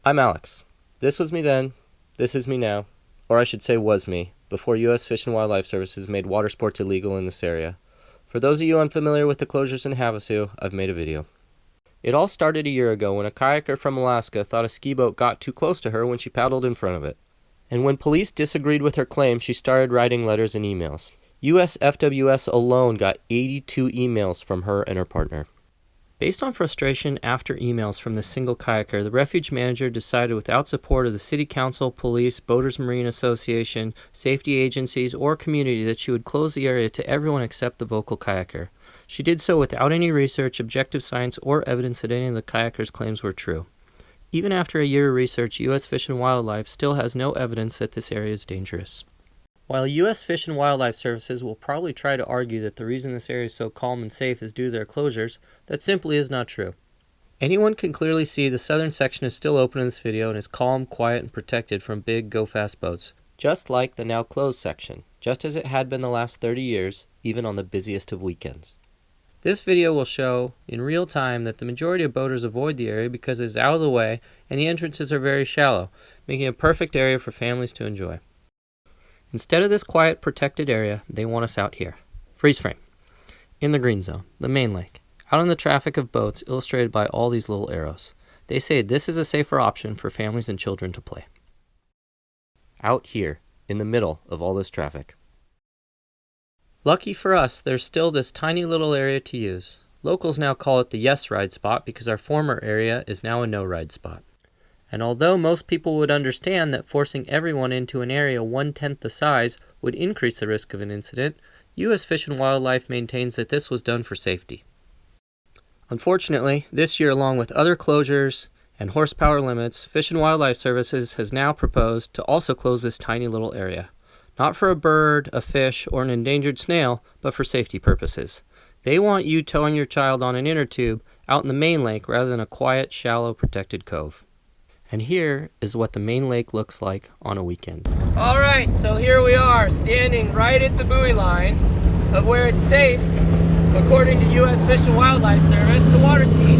I'm Alex. This was me then, this is me now, or I should say was me, before U.S. Fish and Wildlife Services made water sports illegal in this area. For those of you unfamiliar with the closures in Havasu, I've made a video. It all started a year ago when a kayaker from Alaska thought a ski boat got too close to her when she paddled in front of it. And when police disagreed with her claim, she started writing letters and emails. USFWS alone got 82 emails from her and her partner. Based on frustration after emails from this single kayaker, the refuge manager decided without support of the city council, police, Boaters Marine Association, safety agencies, or community that she would close the area to everyone except the vocal kayaker. She did so without any research, objective science, or evidence that any of the kayaker's claims were true. Even after a year of research, U.S. Fish and Wildlife still has no evidence that this area is dangerous. While U.S. Fish and Wildlife Services will probably try to argue that the reason this area is so calm and safe is due to their closures, that simply is not true. Anyone can clearly see the southern section is still open in this video and is calm, quiet, and protected from big, go-fast boats, just like the now closed section, just as it had been the last 30 years, even on the busiest of weekends. This video will show in real time that the majority of boaters avoid the area because it is out of the way and the entrances are very shallow, making it a perfect area for families to enjoy. Instead of this quiet, protected area, they want us out here. Freeze frame. In the green zone, the main lake. Out in the traffic of boats illustrated by all these little arrows. They say this is a safer option for families and children to play. Out here, in the middle of all this traffic. Lucky for us, there's still this tiny little area to use. Locals now call it the yes ride spot because our former area is now a no ride spot. And although most people would understand that forcing everyone into an area 1/10 the size would increase the risk of an incident, U.S. Fish and Wildlife maintains that this was done for safety. Unfortunately, this year, along with other closures and horsepower limits, Fish and Wildlife Services has now proposed to also close this tiny little area. Not for a bird, a fish, or an endangered snail, but for safety purposes. They want you towing your child on an inner tube out in the main lake rather than a quiet, shallow, protected cove. And here is what the main lake looks like on a weekend. All right, so here we are, standing right at the buoy line of where it's safe, according to U.S. Fish and Wildlife Service, to water ski.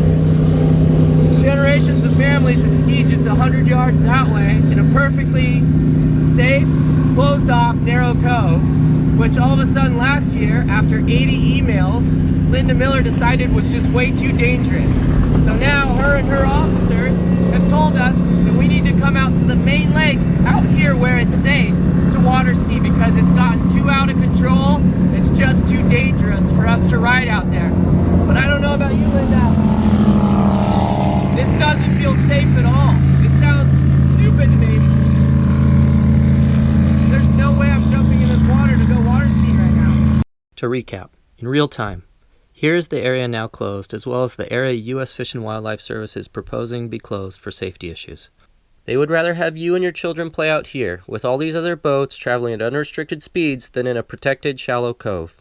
Generations of families have skied just 100 yards that way in a perfectly safe, closed-off, narrow cove, which all of a sudden last year, after 80 emails, Linda Miller decided was just way too dangerous. So now her and her officers have told us that we need to come out to the main lake out here where it's safe to water ski because it's gotten too out of control. It's just too dangerous for us to ride out there. But I don't know about you, Linda. This doesn't feel safe at all. This sounds stupid to me. There's no way I'm jumping in this water to go water skiing right now. To recap, in real time, here is the area now closed, as well as the area U.S. Fish and Wildlife Service is proposing be closed for safety issues. They would rather have you and your children play out here, with all these other boats traveling at unrestricted speeds, than in a protected, shallow cove.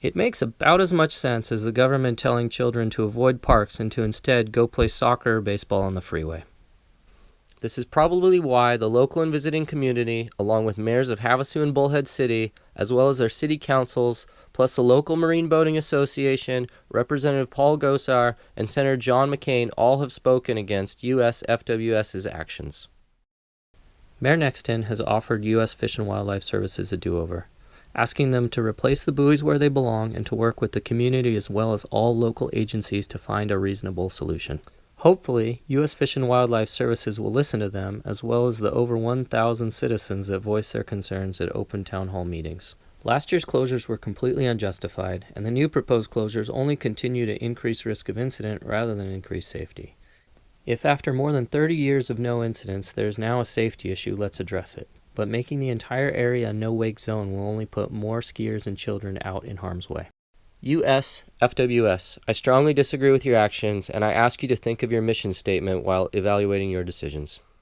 It makes about as much sense as the government telling children to avoid parks and to instead go play soccer or baseball on the freeway. This is probably why the local and visiting community, along with mayors of Havasu and Bullhead City, as well as their city councils, plus the local Marine Boating Association, Representative Paul Gosar, and Senator John McCain all have spoken against USFWS's actions. Mayor Nexton has offered U.S. Fish and Wildlife Services a do-over, asking them to replace the buoys where they belong and to work with the community as well as all local agencies to find a reasonable solution. Hopefully, U.S. Fish and Wildlife Services will listen to them, as well as the over 1,000 citizens that voice their concerns at open town hall meetings. Last year's closures were completely unjustified, and the new proposed closures only continue to increase risk of incident rather than increase safety. If after more than 30 years of no incidents there is now a safety issue, let's address it. But making the entire area a no-wake zone will only put more skiers and children out in harm's way. USFWS, I strongly disagree with your actions, and I ask you to think of your mission statement while evaluating your decisions.